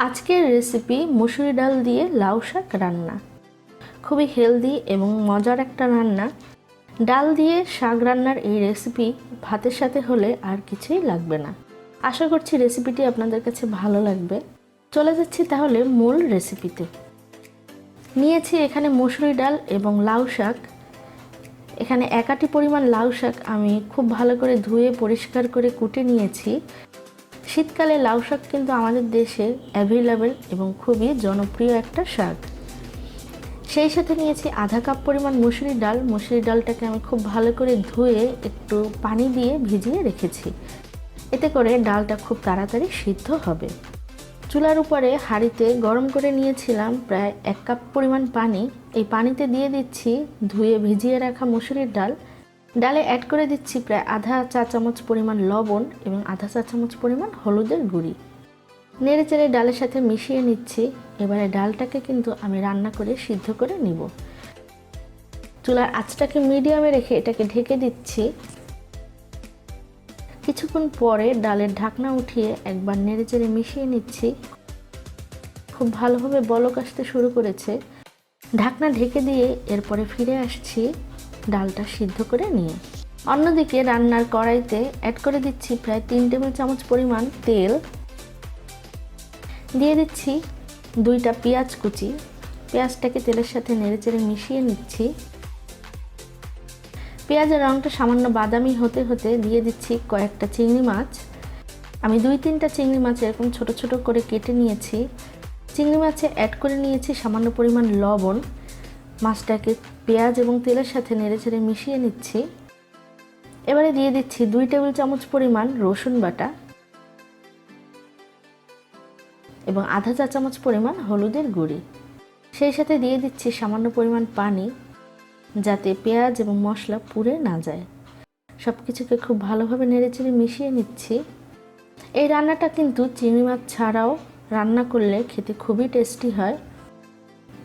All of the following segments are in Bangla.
আজকের রেসিপি মুসুরি ডাল দিয়ে লাউ শাক রান্না। খুবই হেলদি এবং মজার একটা রান্না। ডাল দিয়ে শাক রান্নার এই রেসিপি ভাতের সাথে হলে আর কিছুই লাগবে না। আশা করছি রেসিপিটি আপনাদের কাছে ভালো লাগবে। চলে যাচ্ছি তাহলে মূল রেসিপিতে। নিয়েছি এখানে মুসুরি ডাল এবং লাউ শাক। এখানে 1 আটি পরিমাণ লাউ শাক আমি খুব ভালো করে ধুয়ে পরিষ্কার করে কুটে নিয়েছি। শীতকালে লাউ শাক কিন্তু আমাদের দেশে অ্যাভেলেবেল এবং খুবই জনপ্রিয় একটা শাক। সেই সাথে নিয়েছি আধা কাপ পরিমাণ মুসুরি ডাল। মুসুরি ডালটাকে আমি খুব ভালো করে ধুয়ে একটু পানি দিয়ে ভিজিয়ে রেখেছি, এতে করে ডালটা খুব তাড়াতাড়ি সিদ্ধ হবে। চুলার উপরে হাঁড়িতে গরম করে নিয়েছিলাম প্রায় 1 কাপ পরিমাণ পানি। এই পানিতে দিয়ে দিচ্ছি ধুয়ে ভিজিয়ে রাখা মুসুরির ডাল। ডালে অ্যাড করে দিচ্ছি প্রায় আধা চা চামচ পরিমাণ লবণ এবং আধা চা চামচ পরিমাণ হলুদের গুঁড়ি। নেড়ে চেড়ে ডালের সাথে মিশিয়ে নিচ্ছি। এবারে ডালটাকে কিন্তু আমি রান্না করে সিদ্ধ করে নিব। চুলার আঁচটাকে মিডিয়ামে রেখে এটাকে ঢেকে দিচ্ছি। কিছুক্ষণ পরে ডালের ঢাকনা উঠিয়ে একবার নেড়ে চেড়ে মিশিয়ে নিচ্ছি। খুব ভালোভাবে বলক আসতে শুরু করেছে। ঢাকনা ঢেকে দিয়ে এরপরে ফিরে আসছি ডালটা সিদ্ধ করে নিয়ে। অন্যদিকে রান্নার কড়াইতে অ্যাড করে দিচ্ছি প্রায় 3 টেবিল চামচ পরিমাণ তেল। দিয়ে দিচ্ছি 2টা পেঁয়াজ কুচি। পেঁয়াজটাকে তেলের সাথে নেড়েচেড়ে মিশিয়ে নিচ্ছি। পেঁয়াজের রঙটা সামান্য বাদামি হতে হতে দিয়ে দিচ্ছি কয়েকটা চিংড়ি মাছ। আমি 2-3টা চিংড়ি মাছ এরকম ছোট ছোট করে কেটে নিয়েছি। চিংড়ি মাছে অ্যাড করে নিয়েছি সামান্য পরিমাণ লবণ। মাছটাকে পেঁয়াজ এবং তেলের সাথে নেড়েচেড়ে মিশিয়ে নিচ্ছি। এবারে দিয়ে দিচ্ছি 2 টেবিল চামচ পরিমাণ রসুন বাটা এবং আধা চা চামচ পরিমাণ হলুদের গুঁড়ি। সেই সাথে দিয়ে দিচ্ছি সামান্য পরিমাণ পানি, যাতে পেঁয়াজ এবং মশলা পুড়ে না যায়। সব কিছুকে খুব ভালোভাবে নেড়েচেড়ে মিশিয়ে নিচ্ছি। এই রান্নাটা কিন্তু চিংড়ি মাছ ছাড়াও রান্না করলে খেতে খুবই টেস্টি হয়,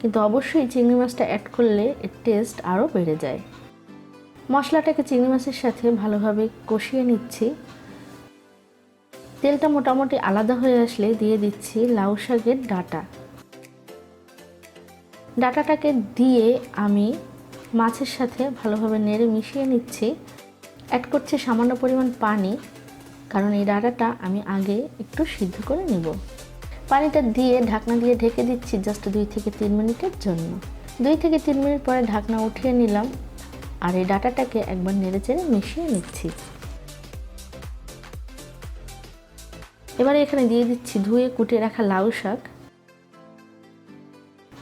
কিন্তু অবশ্যই চিংড়ি মাছটা অ্যাড করলে এর টেস্ট আরও বেড়ে যায়। মশলাটাকে চিংড়ি মাছের সাথে ভালোভাবে কষিয়ে নিচ্ছি। তেলটা মোটামুটি আলাদা হয়ে আসলে দিয়ে দিচ্ছি লাউ শাকের ডাঁটা। ডাঁটাটাকে দিয়ে আমি মাছের সাথে ভালোভাবে নেড়ে মিশিয়ে নিচ্ছি। অ্যাড করছি সামান্য পরিমাণ পানি, কারণ এই ডাঁটাটা আমি আগে একটু সিদ্ধ করে নেব। পানিটা দিয়ে ঢাকনা দিয়ে ঢেকে দিচ্ছি জাস্ট 2 থেকে 3 মিনিটের জন্য। 2 থেকে 3 মিনিট পরে ঢাকনা উঠিয়ে নিলাম আর এই ডাঁটাটাকে একবার নেড়েচেড়ে মিশিয়ে নিচ্ছি। এবারে এখানে দিয়ে দিচ্ছি ধুয়ে কুটিয়ে রাখা লাউ শাক।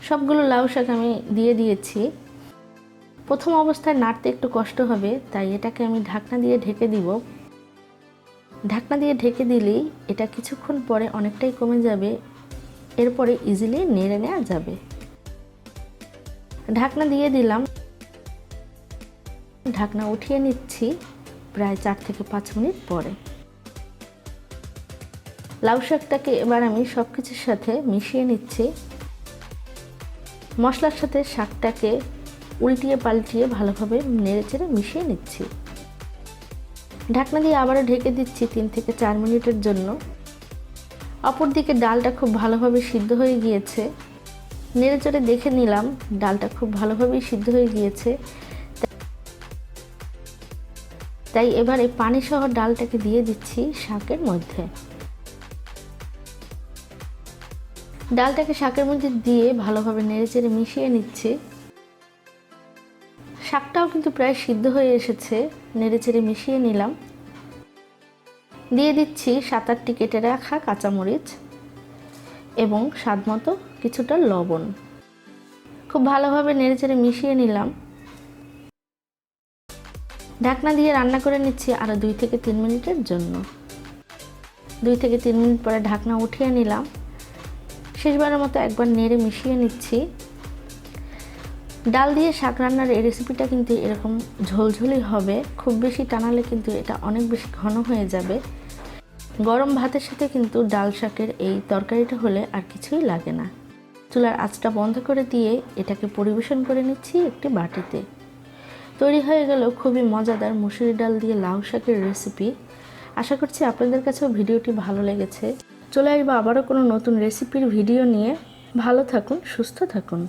সবগুলো লাউ শাক আমি দিয়ে দিয়েছি। প্রথম অবস্থায় নাড়তে একটু কষ্ট হবে, তাই এটাকে আমি ঢাকনা দিয়ে ঢেকে দিব। ঢাকনা দিয়ে ঢেকে দিলেই এটা কিছুক্ষণ পরে অনেকটাই কমে যাবে, এরপরে ইজিলি নেড়ে নেওয়া যাবে। ঢাকনা দিয়ে দিলাম। ঢাকনা উঠিয়ে নিচ্ছি প্রায় 4 থেকে 5 মিনিট পরে। লাউ শাকটাকে এবার আমি সব কিছুর সাথে মিশিয়ে নিচ্ছি। মশলার সাথে শাকটাকে উল্টিয়ে পাল্টিয়ে ভালোভাবে নেড়েচেড়ে মিশিয়ে নিচ্ছি। ঢাকনা দিয়ে আবারও ঢেকে দিচ্ছি 3 থেকে 4 মিনিটের জন্য। অপরদিকে ডালটা খুব ভালোভাবে সিদ্ধ হয়ে গিয়েছে। নেড়েচেড়ে দেখে নিলাম ডালটা খুব ভালোভাবেই সিদ্ধ হয়ে গিয়েছে। তাই এবারে পানি সহ ডালটাকে দিয়ে দিচ্ছি শাকের মধ্যে। ডালটাকে শাকের মধ্যে দিয়ে ভালোভাবে নেড়েচেড়ে মিশিয়ে নিচ্ছি। শাকটাও কিন্তু প্রায় সিদ্ধ হয়ে এসেছে। নেড়েচেড়ে মিশিয়ে নিলাম। দিয়ে দিচ্ছি 7-8টি কেটে রাখা কাঁচামরিচ এবং স্বাদমতো কিছুটা লবণ। খুব ভালোভাবে নেড়েচেড়ে মিশিয়ে নিলাম। ঢাকনা দিয়ে রান্না করে নিচ্ছি আরও 2 থেকে 3 মিনিটের জন্য। 2 থেকে 3 মিনিট পরে ঢাকনা উঠিয়ে নিলাম। শেষবারের মতো একবার নেড়ে মিশিয়ে নিচ্ছি। ডাল দিয়ে শাক রান্নার এই রেসিপিটা কিন্তু এরকম ঝোলঝোলই হবে। খুব বেশি টানালে কিন্তু এটা অনেক বেশি ঘন হয়ে যাবে। গরম ভাতের সাথে কিন্তু ডাল শাকের এই তরকারিটা হলে আর কিছুই লাগে না। চুলার আঁচটা বন্ধ করে দিয়ে এটাকে পরিবেশন করে নিচ্ছি একটি বাটিতে। তৈরি হয়ে গেল খুবই মজাদার মুসুরি ডাল দিয়ে লাউ শাকের রেসিপি। আশা করছি আপনাদের কাছেও ভিডিওটি ভালো লেগেছে। চলে আসবো আবারও কোনো নতুন রেসিপির ভিডিও নিয়ে। ভালো থাকুন, সুস্থ থাকুন।